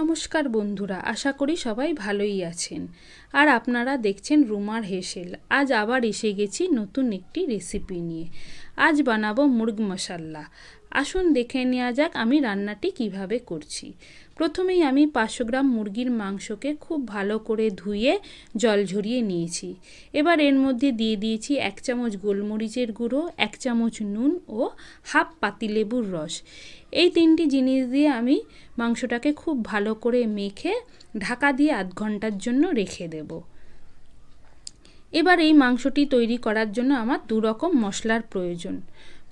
নমস্কার বন্ধুরা, আশা করি সবাই ভালোই আছেন। আর আপনারা দেখছেন রুমার হেসেল। আজ আবার এসে গেছি নতুন একটি রেসিপি নিয়ে। আজ বানাবো মুরগ মশাল্লা। আসুন দেখে নেওয়া যাক আমি রান্নাটি কিভাবে করছি। প্রথমেই আমি 500 গ্রাম মুরগির মাংসকে খুব ভালো করে ধুয়ে জল ঝরিয়ে নিয়েছি। এবার এর মধ্যে দিয়ে দিয়েছি 1 চামচ গোলমরিচের গুঁড়ো, 1 চামচ নুন ও হাফ পাতিলেবুর রস। এই 3টি জিনিস দিয়ে আমি মাংসটাকে খুব ভালো করে মেখে ঢাকা দিয়ে আধ ঘন্টার জন্য রেখে দেব। এবার এই মাংসটি তৈরি করার জন্য আমার 2 রকম মশলার প্রয়োজন।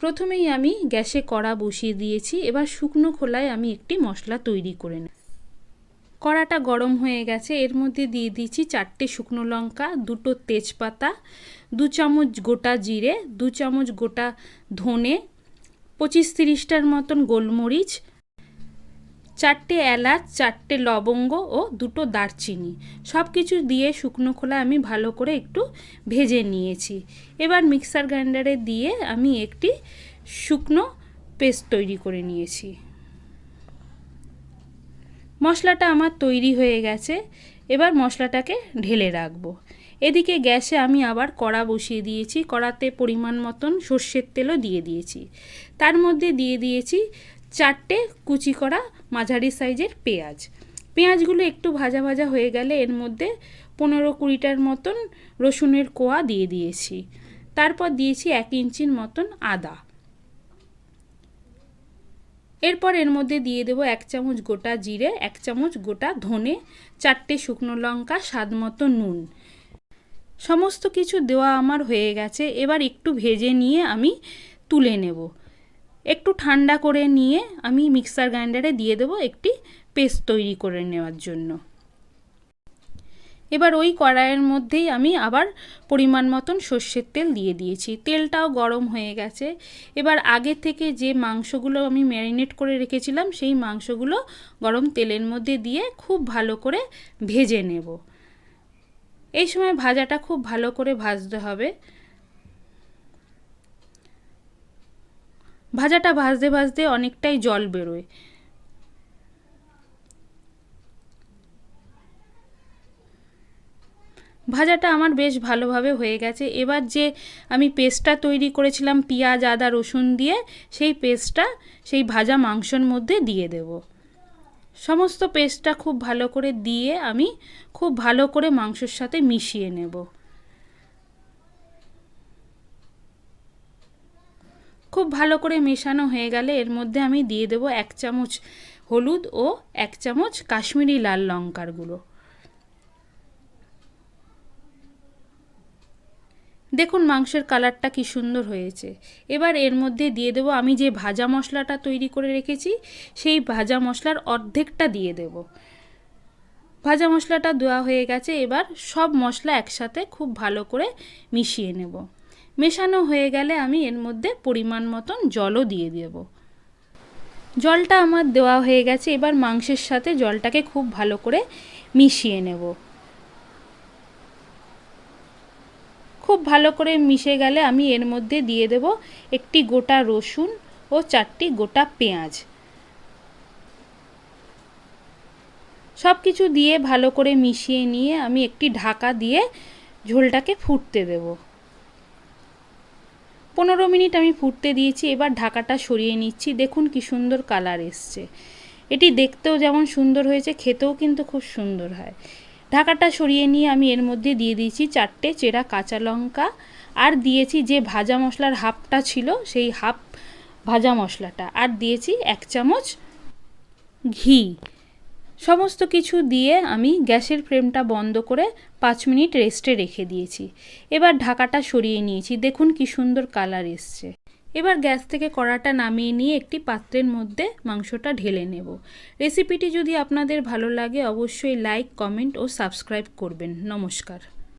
প্রথমেই আমি গ্যাসে কড়া বসিয়ে দিয়েছি। এবার শুকনো খোলায় আমি একটি মশলা তৈরি করে নেব। কড়াটা গরম হয়ে গেছে। এর মধ্যে দিয়ে দিয়েছি 4টে শুকনো লঙ্কা, 2টো তেজপাতা, 2 চামচ গোটা জিরে, 2 চামচ গোটা ধনে, 25-30টার মতন গোলমরিচ, 4টে এলাচ, 4টে লবঙ্গ ও 2টো দারচিনি। সব কিছু দিয়ে শুকনো খোলায় আমি ভালো করে একটু ভেজে নিয়েছি। এবার মিক্সার গ্রাইন্ডারে দিয়ে আমি একটি শুকনো পেস্ট তৈরি করে নিয়েছি। মশলাটা আমার তৈরি হয়ে গেছে। এবার মশলাটাকে ঢেলে রাখবো। এদিকে গ্যাসে আমি আবার কড়া বসিয়ে দিয়েছি। কড়াতে পরিমাণ মতন সর্ষের তেলও দিয়ে দিয়েছি। তার মধ্যে দিয়ে দিয়েছি 4টে কুচি করা মাঝারি সাইজের পেঁয়াজ। পেঁয়াজগুলো একটু ভাজা ভাজা হয়ে গেলে এর মধ্যে 15-20টার মতন রসুনের কোয়া দিয়ে দিয়েছি। তারপর দিয়েছি 1 ইঞ্চির মতন আদা। এরপর এর মধ্যে দিয়ে দেব 1 চামচ গোটা জিরে, 1 চামচ গোটা ধনে, 4টে শুকনো লঙ্কা, স্বাদ মতো নুন। সমস্ত কিছু দেওয়া আমার হয়ে গেছে। এবার একটু ভেজে নিয়ে আমি তুলে নেব। একটু ঠান্ডা করে নিয়ে আমি মিক্সার গ্রাইন্ডারে দিয়ে দেব একটি পেস্ট তৈরি করে নেওয়ার জন্য। এবার ওই কড়াইয়ের মধ্যেই আমি আবার পরিমাণ মতন সর্ষের তেল দিয়ে দিয়েছি। তেলটাও গরম হয়ে গেছে। এবার আগে থেকে যে মাংসগুলো আমি ম্যারিনেট করে রেখেছিলাম সেই মাংসগুলো গরম তেলের মধ্যে দিয়ে খুব ভালো করে ভেজে নেব। এই সময় ভাজাটা খুব ভালো করে ভাজতে হবে। ভাজাটা ভাজতে ভাজতে অনেকটাই জল বেরোয়। ভাজাটা আমার বেশ ভালোভাবে হয়ে গেছে। এবার যে আমি পেস্টটা তৈরি করেছিলাম পেঁয়াজ, আদা, রসুন দিয়ে, সেই পেস্টটা সেই ভাজা মাংসের মধ্যে দিয়ে দেব। সমস্ত পেস্টটা খুব ভালো করে দিয়ে আমি খুব ভালো করে মাংসের সাথে মিশিয়ে নেব। খুব ভালো করে মেশানো হয়ে গেলে এর মধ্যে আমি দিয়ে দেব 1 চামচ হলুদ ও 1 চামচ কাশ্মীরি লাল লঙ্কার গুঁড়ো। দেখুন মাংসের কালারটা কি সুন্দর হয়েছে। এবার এর মধ্যে দিয়ে দেব আমি যে ভাজা মশলাটা তৈরি করে রেখেছি, সেই ভাজা মশলার অর্ধেকটা দিয়ে দেব। ভাজা মশলাটা দেওয়া হয়ে গেছে। এবার সব মশলা একসাথে খুব ভালো করে মিশিয়ে নেব। মেশানো হয়ে গেলে আমি এর মধ্যে পরিমাণ মতন জলও দিয়ে দেব। জলটা আমার দেওয়া হয়ে গেছে। এবার মাংসের সাথে জলটাকে খুব ভালো করে মিশিয়ে নেব। খুব ভালো করে মিশে গেলে আমি এর মধ্যে দিয়ে দেব একটি গোটা রসুন ও 4টি গোটা পেঁয়াজ। সব কিছু দিয়ে ভালো করে মিশিয়ে নিয়ে আমি একটি ঢাকা দিয়ে ঝোলটাকে ফুটতে দেব। 15 মিনিট আমি ফুটতে দিয়েছি। এবার ঢাকাটা সরিয়ে নিচ্ছি। দেখুন কি সুন্দর কালার এসছে। এটি দেখতেও যেমন সুন্দর হয়েছে, খেতেও কিন্তু খুব সুন্দর হয়। ঢাকাটা সরিয়ে নিয়ে আমি এর মধ্যে দিয়ে দিয়েছি 4টে চেরা কাঁচা লঙ্কা, আর দিয়েছি যে ভাজা মশলার হাফটা ছিল সেই হাফ ভাজা মশলাটা, আর দিয়েছি 1 চামচ ঘি। সমস্ত কিছু দিয়ে আমি গ্যাসের ফ্লেমটা বন্ধ করে 5 মিনিট রেস্টে রেখে দিয়েছি। এবার ঢাকাটা সরিয়ে নিয়েছি। দেখুন কি সুন্দর কালার এসছে। এবার গ্যাস থেকে কড়াটা নামিয়ে নিয়ে একটি পাত্রের মধ্যে মাংসটা ঢেলে নেব। রেসিপিটি যদি আপনাদের ভালো লাগে অবশ্যই লাইক, কমেন্ট ও সাবস্ক্রাইব করবেন। নমস্কার।